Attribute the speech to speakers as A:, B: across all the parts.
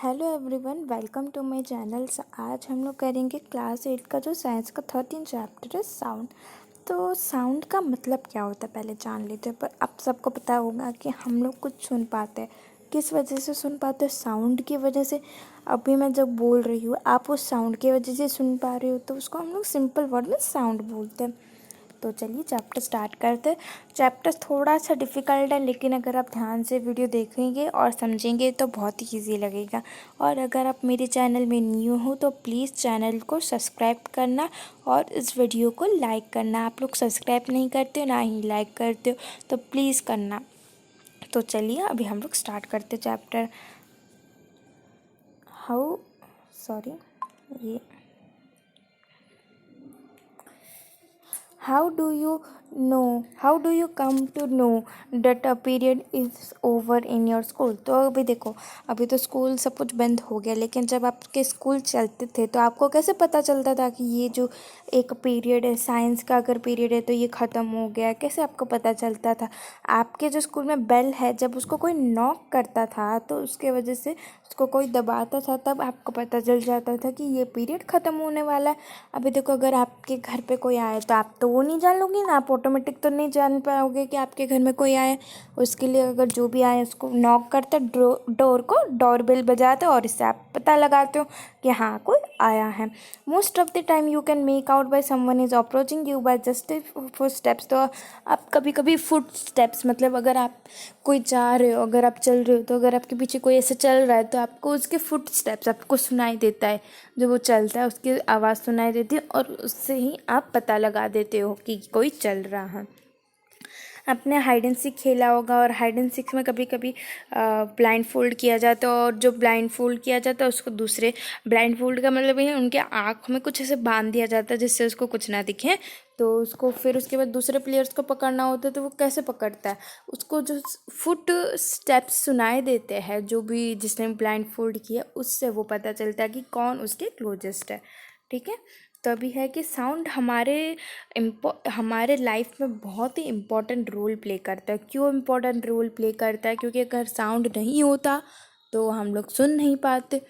A: Hello everyone, welcome to my channel. आज हम लोग करेंगे क्लास 8 का जो साइंस का 13 चैप्टर है साउंड। तो साउंड का मतलब क्या होता है पहले जान लेते हैं। पर आप सबको पता होगा कि हम लोग कुछ सुन पाते हैं। किस वजह से सुन पाते हैं? साउंड की वजह से। अभी मैं जब बोल रही हूँ आप उस साउंड की वजह से सुन पा रहे हो, तो उसको हम लोग सिंपल वर्ड में साउंड बोलते हैं। तो चलिए चैप्टर स्टार्ट करते हैं। चैप्टर थोड़ा सा डिफ़िकल्ट है, लेकिन अगर आप ध्यान से वीडियो देखेंगे और समझेंगे तो बहुत ही ईजी लगेगा। और अगर आप मेरे चैनल में न्यू हो तो प्लीज़ चैनल को सब्सक्राइब करना और इस वीडियो को लाइक करना। आप लोग सब्सक्राइब नहीं करते हो ना ही लाइक करते हो, तो प्लीज़ करना। तो चलिए अभी हम लोग स्टार्ट करते चैप्टर। ये how do you come to know that a period is over in your school? तो अभी देखो, अभी तो स्कूल सब कुछ बंद हो गया, लेकिन जब आपके स्कूल चलते थे तो आपको कैसे पता चलता था कि ये जो एक पीरियड है साइंस का, अगर पीरियड है तो ये ख़त्म हो गया? कैसे आपको पता चलता था? आपके जो स्कूल में बेल है, जब उसको कोई नॉक करता था तो उसके वजह से उसको कोई दबाता था, तब आपको पता चल जाता था कि ये पीरियड ख़त्म होने वाला है। अभी देखो, अगर आपके घर पे कोई आए तो आप तो वो नहीं जान लोगे ना, आप ऑटोमेटिक तो नहीं जान पाओगे कि आपके घर में कोई आए। उसके लिए अगर जो भी आए उसको नॉक करते, डोर को डोर बेल बजाते और इससे आप पता लगाते हो कि हाँ कोई आया है। Most of the time you can make out by someone is approaching you by just foot steps. तो आप कभी कभी फुट स्टेप्स मतलब अगर आप कोई जा रहे हो, अगर आप चल रहे हो, तो अगर आपके पीछे कोई ऐसे चल रहा है तो आपको उसके फुट स्टेप्स आपको सुनाई देता है। जो वो चलता है उसकी आवाज़ सुनाई देती है और उससे ही आप पता लगा देते हो कि कोई चल रहा है। आपने हाइड एंड सीक खेला होगा, और हाइड एंड सीक में कभी कभी ब्लाइंड फोल्ड किया जाता है, और जो ब्लाइंड फोल्ड किया जाता है उसको दूसरे ब्लाइंड फोल्ड का मतलब ये उनके आँख में कुछ ऐसे बांध दिया जाता है जिससे उसको कुछ ना दिखे। तो उसको फिर उसके बाद दूसरे प्लेयर्स को पकड़ना होता है, तो वो कैसे पकड़ता है? उसको जो फुट स्टेप्स सुनाई देते हैं, जो भी जिसने ब्लाइंड फोल्ड किया उससे वो पता चलता है कि कौन उसके क्लोजेस्ट है। ठीक है, तो अभी है कि साउंड हमारे लाइफ में बहुत ही इम्पोर्टेंट रोल प्ले करता है। क्यों इम्पोर्टेंट रोल प्ले करता है? क्योंकि अगर साउंड नहीं होता तो हम लोग सुन नहीं पाते।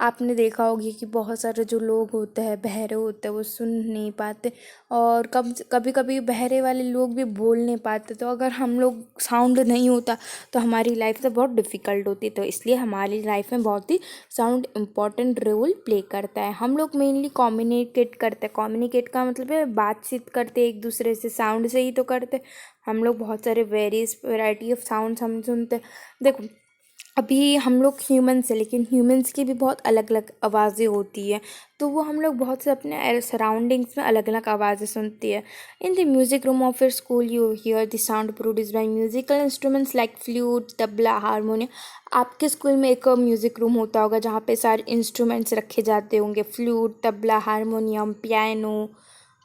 A: आपने देखा होगी कि बहुत सारे जो लोग होते हैं बहरे होते हैं वो सुन नहीं पाते, और कभी कभी बहरे वाले लोग भी बोल नहीं पाते। तो अगर हम लोग साउंड नहीं होता तो हमारी लाइफ तो बहुत डिफ़िकल्ट होती। तो इसलिए हमारी लाइफ में बहुत ही साउंड इम्पॉर्टेंट रोल प्ले करता है। हम लोग मेनली कम्युनिकेट करते हैं। कम्युनिकेट का मतलब है बातचीत करते एक दूसरे से, साउंड से ही तो करते। हम लोग बहुत सारे वैरायटी ऑफ साउंड्स हम सुनते। देखो, अभी हम लोग ह्यूमन्स है, लेकिन ह्यूमन्स की भी बहुत अलग अलग आवाज़ें होती है। तो वो हम लोग बहुत से अपने सराउंडिंग्स में अलग अलग आवाज़ें सुनती है। In the music room of your school you here the sound produce by musical instruments like flute, tabla, harmonium. आपके स्कूल में एक म्यूज़िक रूम होता होगा जहाँ पे सारे इंस्ट्रूमेंट्स रखे जाते होंगे, फ्लूट, तबला, हारमोनियम, पियानो,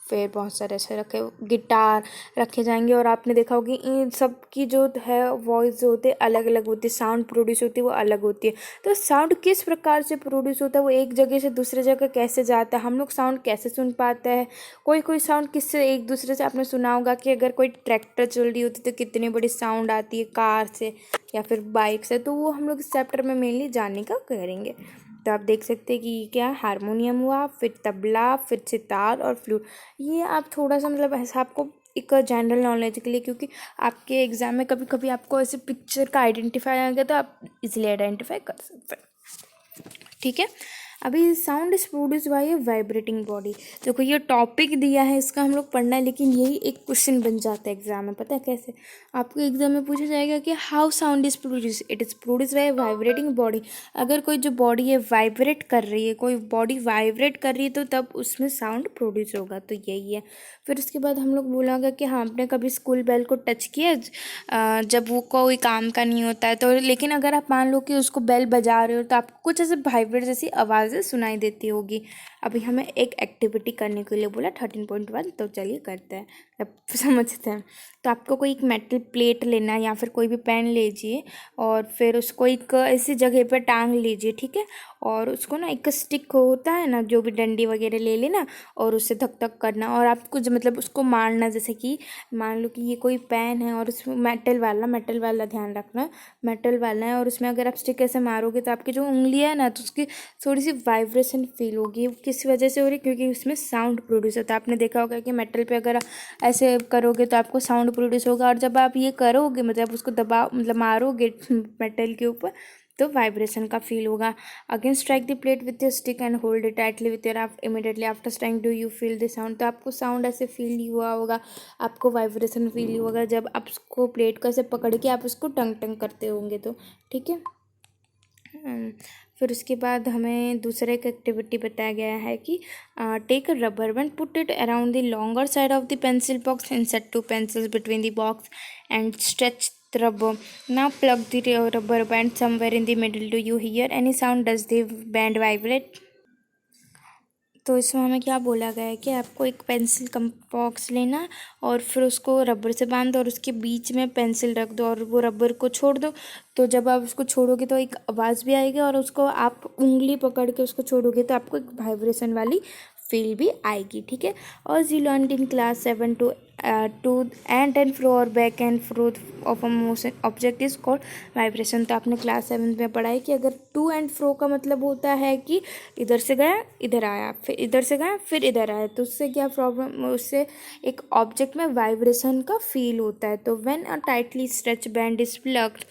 A: फिर बहुत सारे ऐसे रखे गिटार रखे जाएंगे। और आपने देखा होगा इन सब की जो है वॉइस जो होती है अलग अलग होती है, साउंड प्रोड्यूस होती है वो अलग होती है। तो साउंड किस प्रकार से प्रोड्यूस होता है, वो एक जगह से दूसरे जगह कैसे जाता है, हम लोग साउंड कैसे सुन पाते हैं? कोई कोई साउंड किससे एक दूसरे से, आपने सुना होगा कि अगर कोई ट्रैक्टर चल रही होती तो कितनी बड़ी साउंड आती है कार से या फिर बाइक से। तो वो हम लोग इस चैप्टर में मेनली जानने का करेंगे। तो आप देख सकते हैं कि क्या हारमोनियम हुआ, फिर तबला, फिर सितार और फ्लूट। ये आप थोड़ा सा मतलब ऐसा आपको एक जनरल नॉलेज के लिए, क्योंकि आपके एग्ज़ाम में कभी कभी आपको ऐसे पिक्चर का आइडेंटिफाई आएगा तो आप इजीली आइडेंटिफाई कर सकते हैं। ठीक है, अभी sound is produce by A vibrating body. देखो, ये टॉपिक दिया है, इसका हम लोग पढ़ना है, लेकिन यही एक क्वेश्चन बन जाता है एग्जाम में। पता है कैसे? आपको एग्जाम में पूछा जाएगा कि how sound is produce, it is produce by vibrating body. अगर कोई जो बॉडी है वाइब्रेट कर रही है, कोई बॉडी वाइब्रेट कर रही है, तो तब उसमें साउंड प्रोड्यूस होगा। तो यही है। फिर उसके बाद हम लोग बोलेंगे कि हाँ, आपने कभी स्कूल बेल को टच किया जब वो कोई काम का नहीं होता है तो। लेकिन अगर आप मान लो कि उसको बेल बजा रहे हो तो आपको कुछ ऐसे वाइब्रेट जैसी आवाज़ें सुनाई देती होगी। अभी हमें एक एक्टिविटी करने के लिए बोला 13.1, तो चलिए करते हैं, अब समझते हैं। तो आपको कोई एक मेटल प्लेट लेना है या फिर कोई भी पेन लीजिए और फिर उसको एक ऐसी जगह पर टांग लीजिए, ठीक है। और उसको ना एक स्टिक होता है ना, जो भी डंडी वगैरह ले लेना और उससे धक धक करना और आपको मतलब उसको मारना। जैसे कि मान लो कि ये कोई पेन है और उसमें मेटल वाला ध्यान रखना, मेटल वाला है और उसमें अगर आप स्टिक ऐसे मारोगे तो आपकी जो उंगलियां है ना, तो उसकी थोड़ी सी वाइब्रेशन फील होगी। किस वजह से हो रही? क्योंकि उसमें साउंड प्रोड्यूस होता है। आपने देखा होगा कि मेटल पे अगर ऐसे करोगे तो आपको साउंड प्रोड्यूस होगा, और जब आप ये करोगे मतलब उसको दबाओ मतलब मारोगे मेटल के ऊपर तो वाइब्रेशन का फील होगा। Again strike the plate with your stick and hold it tightly with your आप immediately after strike do you feel the sound. तो आपको साउंड ऐसे फील ही हुआ होगा, आपको वाइब्रेशन फील ही होगा जब आप उसको प्लेट को ऐसे पकड़ के आप उसको टंग टंग करते होंगे तो, ठीक है। फिर उसके बाद हमें दूसरा एक एक्टिविटी बताया गया है कि take a rubber band, put it around the longer side of the pencil box, insert 2 pencils between the box and stretch the rubber. Now plug the rubber band somewhere in the middle. Do you hear any sound? Does the band vibrate? तो इसमें हमें क्या बोला गया है कि आपको एक पेंसिल कम बॉक्स लेना है और फिर उसको रबर से बांध दो और उसके बीच में पेंसिल रख दो और वो रबर को छोड़ दो। तो जब आप उसको छोड़ोगे तो एक आवाज़ भी आएगी और उसको आप उंगली पकड़ के उसको छोड़ोगे तो आपको एक वाइब्रेशन वाली फील भी आएगी, ठीक है। और जी learn in class 7 to and fro or back and fro of a motion object is called vibration. तो आपने क्लास 7 में पढ़ा है कि अगर टू एंड फ्रो का मतलब होता है कि इधर से गया इधर आया, फिर इधर से गया फिर इधर आया, तो उससे क्या प्रॉब्लम, उससे एक ऑब्जेक्ट में वाइब्रेशन का फील होता है। तो when a tightly stretch band is plugged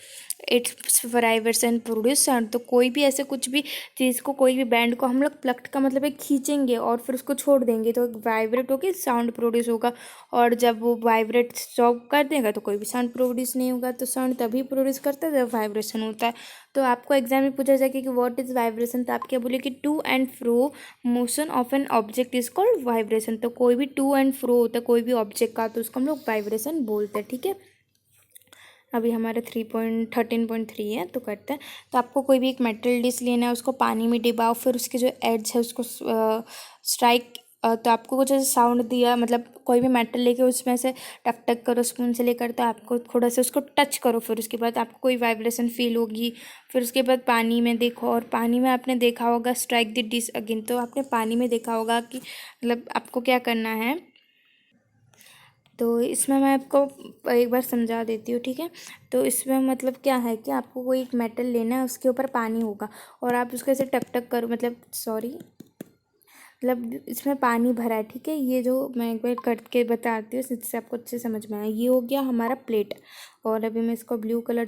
A: its vibration produce sound. तो कोई भी ऐसे कुछ भी चीज़ को, कोई भी बैंड को हम लोग प्लग्ड का मतलब एक खींचेंगे और फिर उसको छोड़ देंगे तो वाइब्रेट होकर साउंड प्रोड्यूस होगा। और जब वो वाइब्रेट स्टॉप कर देगा तो कोई भी साउंड प्रोड्यूस नहीं होगा। तो साउंड तभी प्रोड्यूस करता है जब वाइब्रेशन होता है। तो आपको एग्जाम में पूछा जाएगा कि व्हाट इज़ वाइब्रेशन, तो आप क्या बोले कि to and fro motion of an object is called vibration. तो कोई भी टू एंड फ्रो होता है कोई भी ऑब्जेक्ट का तो उसको हम लोग वाइब्रेशन बोलते हैं, ठीक है। अभी हमारे 13.3 है तो करते हैं। तो आपको कोई भी एक मेटल डिश लेना है, उसको पानी में डिबाओ, फिर उसके जो एड्ज है उसको स्ट्राइक। तो आपको कुछ ऐसे साउंड दिया, मतलब कोई भी मेटल लेके उसमें से टक टक करो स्पून से लेकर, तो आपको थोड़ा सा उसको टच करो, फिर उसके बाद आपको कोई वाइब्रेशन फील होगी। फिर उसके बाद पानी में देखो, और पानी में आपने देखा होगा स्ट्राइक द डिश अगेन। तो आपने पानी में देखा होगा कि मतलब आपको क्या करना है। तो इसमें मैं आपको एक बार समझा देती हूँ, ठीक है। तो इसमें मतलब क्या है कि आपको कोई एक मेटल लेना है, उसके ऊपर पानी होगा और आप उसको ऐसे टक टक करो, मतलब सॉरी, मतलब इसमें पानी भरा है, ठीक है। ये जो मैं एक बार करके बताती हूँ जिससे आपको अच्छे समझ में आए। ये हो गया हमारा प्लेट और अभी मैं इसको ब्लू कलर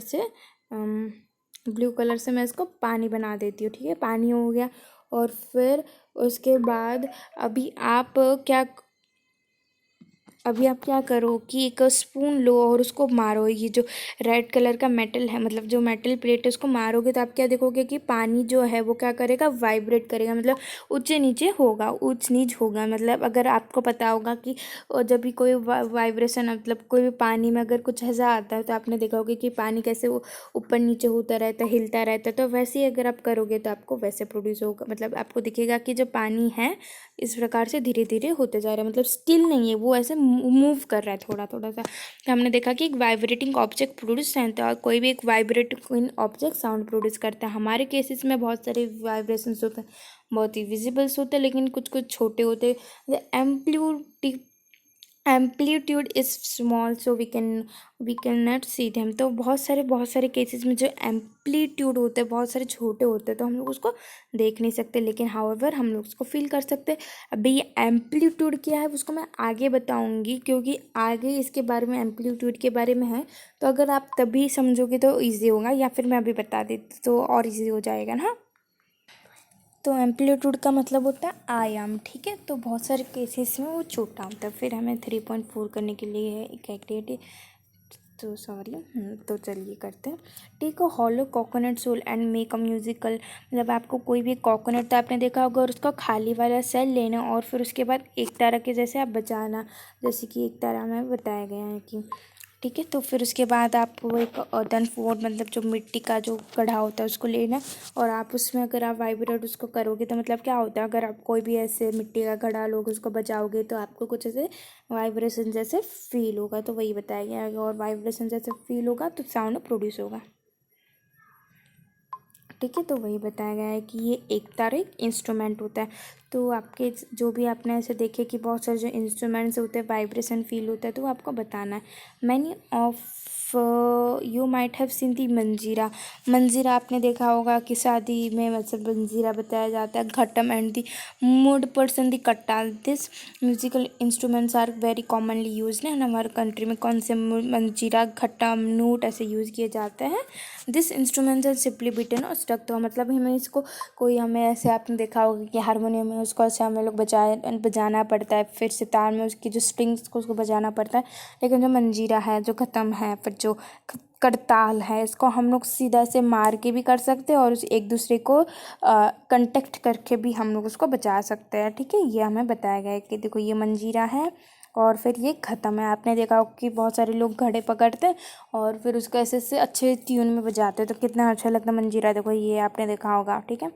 A: से मैं इसको पानी बना देती हूँ, ठीक है। पानी हो गया और फिर उसके बाद अभी आप क्या करो कि एक स्पून लो और उसको मारो। ये जो रेड कलर का मेटल है, मतलब जो मेटल प्लेट है, उसको मारोगे तो आप क्या देखोगे कि पानी जो है वो क्या करेगा, वाइब्रेट करेगा, मतलब ऊंचे नीचे होगा, ऊंच नीच होगा। मतलब अगर आपको पता होगा कि जब भी कोई वाइब्रेशन, मतलब कोई भी पानी में अगर कुछ ऐसा आता है तो आपने देखा होगा कि पानी कैसे वो ऊपर नीचे होता रहता है, हिलता रहता है। तो वैसे ही अगर आप करोगे तो आपको वैसे प्रोड्यूस होगा, मतलब आपको दिखेगा कि जो पानी है इस प्रकार से धीरे धीरे होते जा रहा है, मतलब स्टिल नहीं है, वो ऐसे मूव कर रहा है थोड़ा थोड़ा सा। तो हमने देखा कि एक वाइब्रेटिंग ऑब्जेक्ट प्रोड्यूस है, और कोई भी एक वाइब्रेटिंग ऑब्जेक्ट साउंड प्रोड्यूस करता है। हमारे केसेस में बहुत सारे वाइब्रेशंस होते हैं, बहुत ही विजिबल्स होते हैं, लेकिन कुछ कुछ छोटे होते हैं। Amplitude is small so we can not see them. तो बहुत सारे केसेस में जो एम्पलीट्यूड होते हैं बहुत सारे छोटे होते हैं तो हम लोग उसको देख नहीं सकते, लेकिन हाउएवर हम लोग उसको फील कर सकते हैं। अभी ये एम्पलीट्यूड क्या है उसको मैं आगे बताऊंगी, क्योंकि आगे इसके बारे में एम्पलीट्यूड के बारे में है। तो अगर आप तभी समझोगे तो ईजी होगा, या फिर मैं अभी बता देती तो और ईजी हो जाएगा ना। तो एम्पलीट्यूड का मतलब होता है आयाम, ठीक है। तो बहुत सारे केसेस में वो छोटा होता है। फिर हमें 3.4 करने के लिए है एक एक्टिविटी, तो सॉरी, तो चलिए करते हैं। Take a hollow coconut shell and make a musical. मतलब आपको कोई भी कोकोनट तो आपने देखा होगा और उसका खाली वाला सेल लेना और फिर उसके बाद एक तारा के जैसे आप बजाना, जैसे कि एक तारा में बताया गया है कि ठीक है। तो फिर उसके बाद आपको एक अर्दन फोर्ड मतलब जो मिट्टी का जो गड्ढा होता है उसको लेना, और आप उसमें अगर आप वाइब्रेट उसको करोगे तो मतलब क्या होता है, अगर आप कोई भी ऐसे मिट्टी का गड्ढा लोगे उसको बजाओगे तो आपको कुछ ऐसे वाइब्रेशन जैसे फील होगा। तो वही बताया गया है, और वाइब्रेशन जैसे फील होगा तो साउंड प्रोड्यूस होगा। ठीक है। तो वही बताया गया है कि ये एक तरह एक इंस्ट्रूमेंट होता है। तो आपके जो भी आपने ऐसे देखे कि बहुत सारे जो इंस्ट्रूमेंट्स होते हैं वाइब्रेशन फील होता है, तो वो आपको बताना है। Many of you might have seen दी मंजीरा। मंजीरा आपने देखा होगा कि शादी में मतलब मंजीरा बताया जाता है। Ghatam and the mood person the कट्टा। This musical instruments are very commonly use in हमारे कंट्री में। कौन से मंजीरा, घटम, नूट ऐसे यूज़ किए जाते हैं। This instruments are simply beaten और स्टक। तो मतलब हमें इसको कोई हमें ऐसे आपने देखा होगा कि हारमोनियम में उसको ऐसे हमें लोग बजाना पड़ता है, फिर सितार में उसकी जो स्ट्रिंग्स को उसको बजाना पड़ता है। लेकिन जो मंजीरा है, जो खत्म है, फिर जो करताल है, इसको हम लोग सीधा से मार के भी कर सकते हैं और उस एक दूसरे को कंटेक्ट करके भी हम लोग उसको बजा सकते हैं। ठीक है। ये हमें बताया गया है कि देखो ये मंजीरा है और फिर ये ख़त्म है। आपने देखा होगा कि बहुत सारे लोग घड़े पकड़ते हैं और फिर उसको ऐसे से अच्छे ट्यून में बजाते हैं, तो कितना अच्छा लगता है मंजीरा। देखो ये आपने देखा होगा। ठीक है।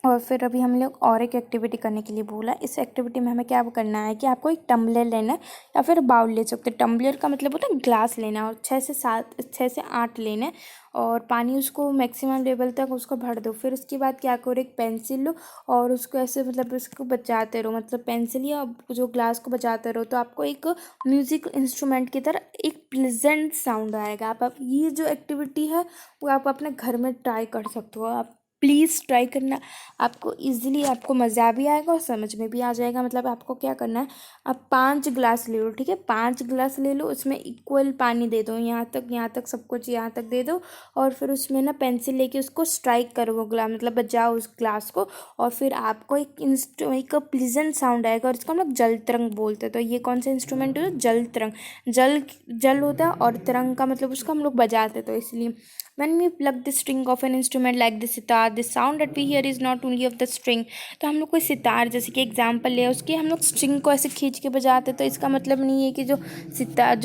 A: और फिर अभी हम लोग और एक एक्टिविटी करने के लिए बोला। इस एक्टिविटी में हमें क्या करना है कि आपको एक टम्बलर लेना है या फिर बाउल ले सकते हैं। टम्बलर का मतलब होता है ग्लास लेना है, और 6 से 8 लेना है, और पानी उसको मैक्सिमम लेवल तक उसको भर दो। फिर उसके बाद क्या करो, एक पेंसिल लो और उसको ऐसे मतलब उसको बजाते रहो, मतलब पेंसिल या जो ग्लास को बजाते रहो, तो आपको एक म्यूज़िक इंस्ट्रूमेंट की तरह एक प्लेजेंट साउंड आएगा। आप ये जो एक्टिविटी है वो आप अपने घर में ट्राई कर सकते हो। आप प्लीज़ ट्राई करना, आपको इजीली आपको मज़ा भी आएगा और समझ में भी आ जाएगा। मतलब आपको क्या करना है, आप 5 गिलास ले लो। ठीक है। 5 गिलास ले लो, उसमें इक्वल पानी दे दो, यहाँ तक सब कुछ यहाँ तक दे दो, और फिर उसमें ना पेंसिल लेके उसको स्ट्राइक करो वो ग्लास, मतलब बजाओ उस ग्लास को, और फिर आपको एक प्लीजेंट साउंड आएगा, और इसको हम लोग जल तरंग बोलते हैं। तो ये कौन सा इंस्ट्रूमेंट है, जल तरंग। जल होता है और तरंग का मतलब उसको हम लोग बजाते, तो इसलिए when we pluck the string of an instrument like the sitar, the sound that we hear is not only of the string। तो हम लोग कोई सितार जैसे कि एग्जांपल ले, उसकी हम लोग स्ट्रिंग को ऐसे खींच के बजाते, तो इसका मतलब नहीं है कि जो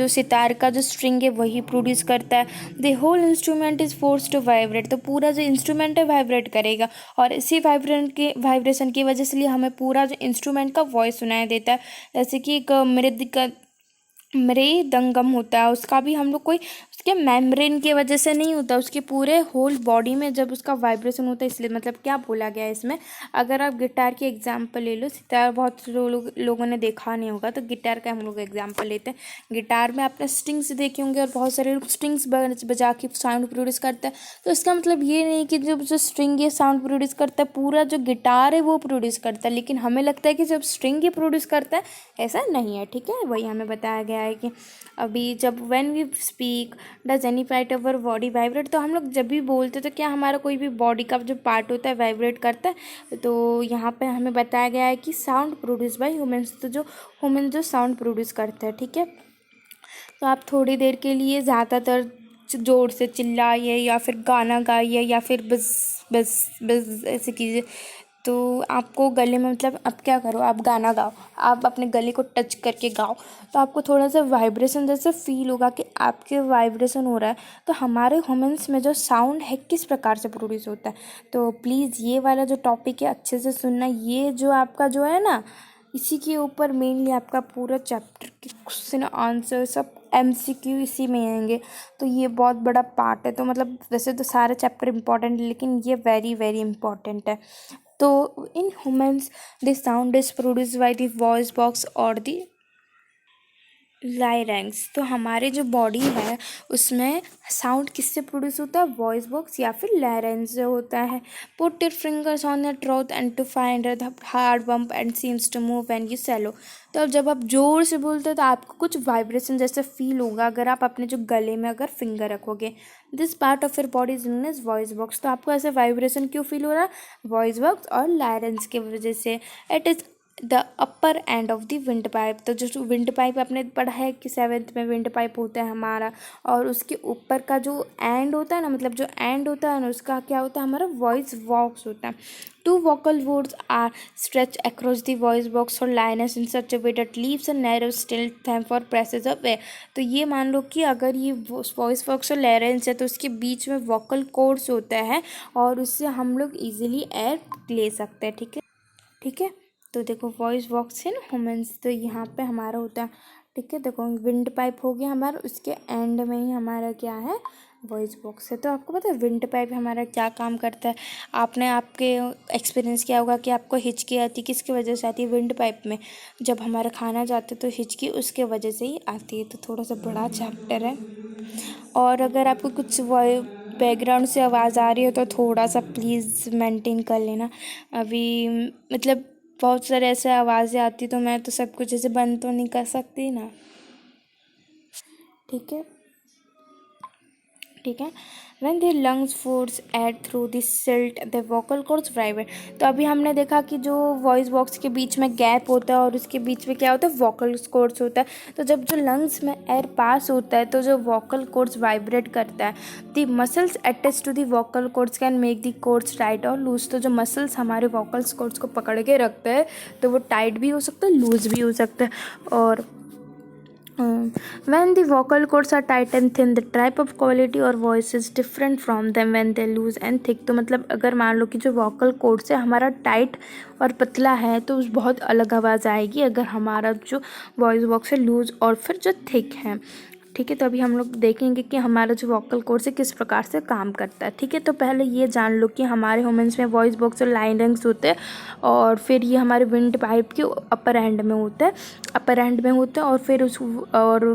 A: सितार का जो स्ट्रिंग है वही प्रोड्यूस करता है। The whole instrument is force to vibrate. तो पूरा जो इंस्ट्रूमेंट है वाइब्रेट करेगा, और इसी वाइब्रेशन की वजह से हमें पूरा जो इंस्ट्रूमेंट का वॉइस सुनाई देता है। जैसे कि एक मृदंगम होता है, उसका भी हम लोग कोई उसके मेम्ब्रेन की वजह से नहीं होता, उसके पूरे होल बॉडी में जब उसका वाइब्रेशन होता है, इसलिए मतलब क्या बोला गया है इसमें। अगर आप गिटार की एग्जांपल ले लो, सितार बहुत लोगों ने देखा नहीं होगा, तो गिटार का हम लोग एग्जांपल लेते हैं। गिटार में आपने स्ट्रिंग्स देखे होंगे, और बहुत सारे लोग स्ट्रिंग्स बजा के साउंड प्रोड्यूस करते हैं। तो इसका मतलब ये नहीं कि जो स्ट्रिंग ये साउंड प्रोड्यूस करता है, पूरा जो गिटार है वो प्रोड्यूस करता है, लेकिन हमें लगता है कि जब स्ट्रिंग ये प्रोड्यूस करता है, ऐसा नहीं है। ठीक है। वही हमें बताया गया है कि अभी जब when we speak does any part of our body vibrate. तो हम लोग जब भी बोलते तो क्या हमारा कोई भी बॉडी का जो पार्ट होता है वाइब्रेट करता है। तो यहाँ पे हमें बताया गया है कि साउंड प्रोड्यूस बाय ह्यूमन्स। तो जो ह्यूमन जो साउंड प्रोड्यूस करते हैं। ठीक है। तो आप थोड़ी देर के लिए ज़्यादातर ज़ोर से चिल्लाइए या फिर गाना गाइए या फिर बस बस बस ऐसे कीजिए। तो आपको गले में मतलब आप क्या करो, आप गाना गाओ, आप अपने गले को टच करके गाओ, तो आपको थोड़ा सा वाइब्रेशन जैसे फील होगा कि आपके वाइब्रेशन हो रहा है। तो हमारे ह्यूमन्स में जो साउंड है किस प्रकार से प्रोड्यूस होता है। तो प्लीज़ ये वाला जो टॉपिक है अच्छे से सुनना। ये जो आपका जो है ना, इसी के ऊपर मेनली आपका पूरा चैप्टर के क्वेश्चन आंसर सब MCQ इसी में आएंगे। तो ये बहुत बड़ा पार्ट है। तो मतलब वैसे तो सारे चैप्टर इम्पॉर्टेंट है, लेकिन ये वेरी वेरी इंपॉर्टेंट है। तो in humans the sound is produce by the voice box और द लायरेंक्स। तो हमारे जो बॉडी है उसमें साउंड किससे प्रोड्यूस होता है, वॉइस बॉक्स या फिर लायरेंस से होता है। Put your fingers on the throat and to find the hard bump and seems to move when you swallow. तो अब जब आप जोर से बोलते हो तो आपको कुछ वाइब्रेशन जैसे फील होगा अगर आप अपने जो गले में अगर फिंगर रखोगे। This part of your body is known as voice box. तो आपको ऐसे वाइब्रेशन क्यों फील हो रहा है, वॉइस बॉक्स और लायरेंस की वजह से। It is the upper end of the wind pipe. तो जो विंड पाइप आपने पढ़ा है कि 7th में विंड पाइप होता है हमारा, और उसके ऊपर का जो एंड होता है ना, मतलब जो एंड होता है ना, उसका क्या होता है, हमारा वॉइस बॉक्स होता है। Two vocal cords are stretched across the voice box for lioness in such a way that leaves a narrow still time for passage of air। तो ये मान लो कि अगर ये वॉइस बॉक्स और लैरेंस है तो उसके बीच में वोकल कॉर्ड्स होता है और उससे हम लोग इजीली एयर ले सकते हैं। ठीक है, ठीक है। तो देखो वॉइस बॉक्स है ना ह्यूमन्स, तो यहाँ पे हमारा होता है। ठीक है, देखो विंड पाइप हो गया हमारा, उसके एंड में ही हमारा क्या है, वॉइस बॉक्स है। तो आपको पता है विंड पाइप हमारा क्या काम करता है? आपने आपके एक्सपीरियंस किया होगा कि आपको हिचकी आती किसकी वजह से आती है? विंड पाइप में जब हमारा खाना जाता है तो हिचकी उसके वजह से ही आती है। तो थोड़ा सा बड़ा चैप्टर है, और अगर आपको कुछ बैकग्राउंड से आवाज़ आ रही हो तो थोड़ा सा प्लीज़ मेंटेन कर लेना। अभी मतलब बहुत सारे ऐसे आवाज़ें आती तो मैं तो सब कुछ ऐसे बंद तो नहीं कर सकती ना। ठीक है, ठीक है। When the lungs force air through the silt, the vocal cords vibrate। तो अभी हमने देखा कि जो वॉइस बॉक्स के बीच में गैप होता है और उसके बीच में क्या होता है, वोकल कॉर्ड्स होता है। तो जब जो लंग्स में एयर पास होता है तो जो वोकल कॉर्ड्स वाइब्रेट करता है। The muscles attach to the vocal cords can make the cords tight और लूज। तो जो मसल्स हमारे वोकल कॉर्ड्स को पकड़ के रखते हैं तो वो टाइट भी हो सकता है, लूज भी हो सकता है। और when the vocal cords are tight and thin, the type of quality or voice is different from them when they loose and thick। तो मतलब अगर मान लो कि जो vocal cords है हमारा टाइट और पतला है तो उस बहुत अलग आवाज़ आएगी, अगर हमारा जो वॉइस बॉक्स है लूज और फिर जो थिक है। ठीक है, तो अभी हम लोग देखेंगे कि हमारा जो वोकल कॉर्ड्स है किस प्रकार से काम करता है। ठीक है, तो पहले ये जान लो कि हमारे ह्यूमन्स में वॉइस बॉक्स और लाइनिंग्स होते हैं, और फिर ये हमारे विंड पाइप के अपर एंड में होता है, अपर एंड में होता है, और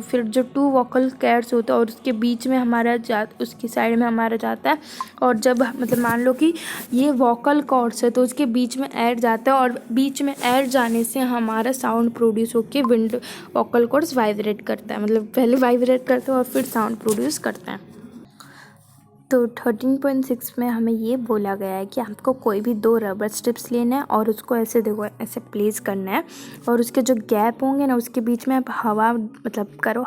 A: फिर जो 2 वोकल कॉर्ड्स होते हैं और उसके बीच में हमारा उसकी साइड में हमारा जाता है। और जब मतलब मान लो कि ये वोकल कॉर्ड्स है तो उसके बीच में एयर जाता है, और बीच में एयर जाने से हमारा साउंड प्रोड्यूस होकर विंड वोकल कॉर्ड्स वाइब्रेट करता है, मतलब पहले वाइब्रेट करते हैं और फिर साउंड प्रोड्यूस करते हैं। तो 13.6 में हमें ये बोला गया है कि आपको कोई भी 2 रबर स्ट्रिप्स लेना है और उसको ऐसे देखो ऐसे प्लेस करना है, और उसके जो गैप होंगे ना उसके बीच में आप हवा मतलब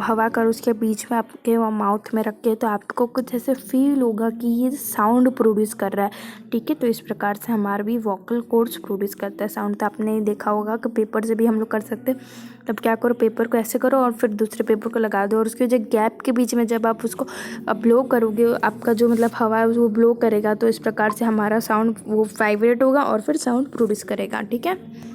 A: हवा करो उसके बीच में आपके माउथ में रख के, तो आपको कुछ ऐसे फील होगा कि ये साउंड प्रोड्यूस कर रहा है। ठीक है, तो इस प्रकार से हमारा भी वोकल कॉर्ड्स प्रोड्यूस करता है साउंड। तो आपने देखा होगा कि पेपर से भी हम लोग कर सकते हैं। तब क्या करो, पेपर को ऐसे करो और फिर दूसरे पेपर को लगा दो, और उसके जो गैप के बीच में जब आप उसको ब्लो करोगे, आपका जो मतलब हवा है वो ब्लो करेगा, तो इस प्रकार से हमारा साउंड वो वाइब्रेट होगा और फिर साउंड प्रोड्यूस करेगा। ठीक है,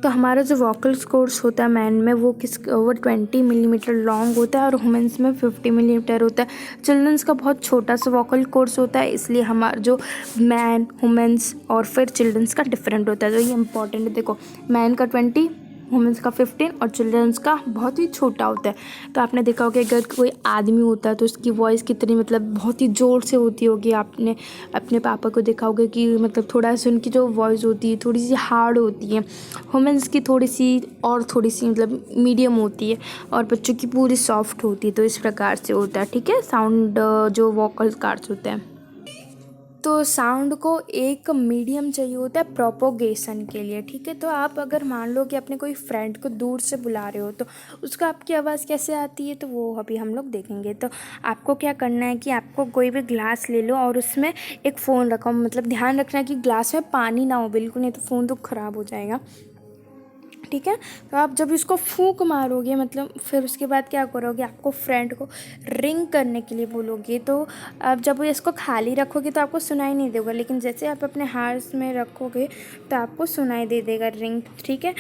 A: तो हमारा जो वोकल कॉर्ड्स होता है मैन में वो 20 मिलीमीटर लॉन्ग होता है और वुमेन्स में 50 मिलीमीटर होता है। चिल्ड्रंस का बहुत छोटा सा वोकल कॉर्ड्स होता है, इसलिए हमारा जो मैन, वुमेन्स और फिर चिल्ड्रंस का डिफरेंट होता है। तो ये इंपॉर्टेंट है, देखो मैन का 20, वुमेन्स का 15 और चिल्ड्रंस का बहुत ही छोटा होता है। तो आपने देखा होगा अगर कोई आदमी होता है तो उसकी वॉइस कितनी मतलब बहुत ही ज़ोर से होती होगी। आपने अपने पापा को देखा होगा कि मतलब थोड़ा सा उनकी जो वॉइस होती है थोड़ी सी हार्ड होती है, वुमेन्स की थोड़ी सी मतलब मीडियम होती है, और बच्चों की पूरी सॉफ्ट होती है। तो इस प्रकार से होता है। ठीक है, साउंड जो वोकल कॉर्ड्स होते हैं। तो साउंड को एक मीडियम चाहिए होता है प्रोपोगेशन के लिए। ठीक है, तो आप अगर मान लो कि अपने कोई फ्रेंड को दूर से बुला रहे हो तो उसको आपकी आवाज़ कैसे आती है, तो वो अभी हम लोग देखेंगे। तो आपको क्या करना है कि आपको कोई भी ग्लास ले लो और उसमें एक फ़ोन रखो, मतलब ध्यान रखना कि ग्लास में पानी ना हो बिल्कुल, नहीं तो फ़ोन तो ख़राब हो जाएगा। ठीक है, तो आप जब इसको फूंक मारोगे मतलब फिर उसके बाद क्या करोगे, आपको फ्रेंड को रिंग करने के लिए बोलोगे। तो आप जब इसको खाली रखोगे तो आपको सुनाई नहीं देगा, लेकिन जैसे आप अपने हाथ में रखोगे तो आपको सुनाई दे देगा रिंग। ठीक है,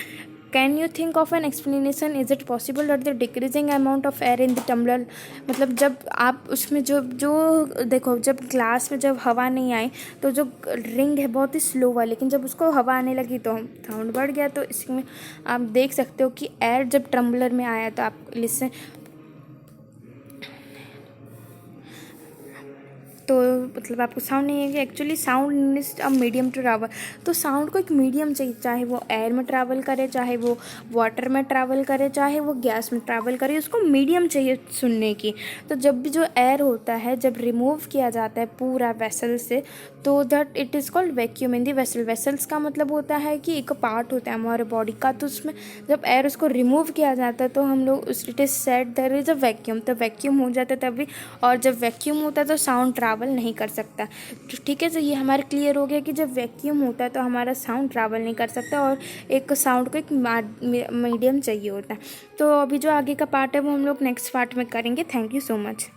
A: can you think of an explanation, is it possible that the decreasing amount of air in the tumbler. मतलब जब आप उसमें जो देखो जब ग्लास में जब हवा नहीं आई तो जो रिंग है बहुत ही स्लो हुआ, लेकिन जब उसको हवा आने लगी तो साउंड बढ़ गया। तो इसमें आप देख सकते हो कि एयर जब टम्बलर में आया तो आप लिसन तो मतलब आपको साउंड नहीं आएगी। Actually sound is a medium to travel. तो साउंड को एक मीडियम चाहिए, चाहे वो एयर में ट्रैवल करे, चाहे वो वाटर में ट्रैवल करे, चाहे वो गैस में ट्रैवल करे, उसको मीडियम चाहिए सुनने की। तो जब भी जो एयर होता है जब रिमूव किया जाता है पूरा वेसल से, तो that it is called vacuum in the vessel. Vessels का मतलब होता है कि एक पार्ट होता है हमारे बॉडी का, तो उसमें जब एयर उसको रिमूव किया जाता है तो हम लोग it is said there is a vacuum. तो वैक्यूम हो जाता है तभी, और जब वैक्यूम होता है तो साउंड ट्रैवल नहीं कर सकता। तो ठीक है, तो ये हमारे क्लियर हो गया कि जब वैक्यूम होता है तो हमारा साउंड ट्रैवल नहीं कर सकता, और एक साउंड को एक मीडियम चाहिए होता है। तो अभी जो आगे का पार्ट है वो हम लोग नेक्स्ट पार्ट में करेंगे। Thank you so much.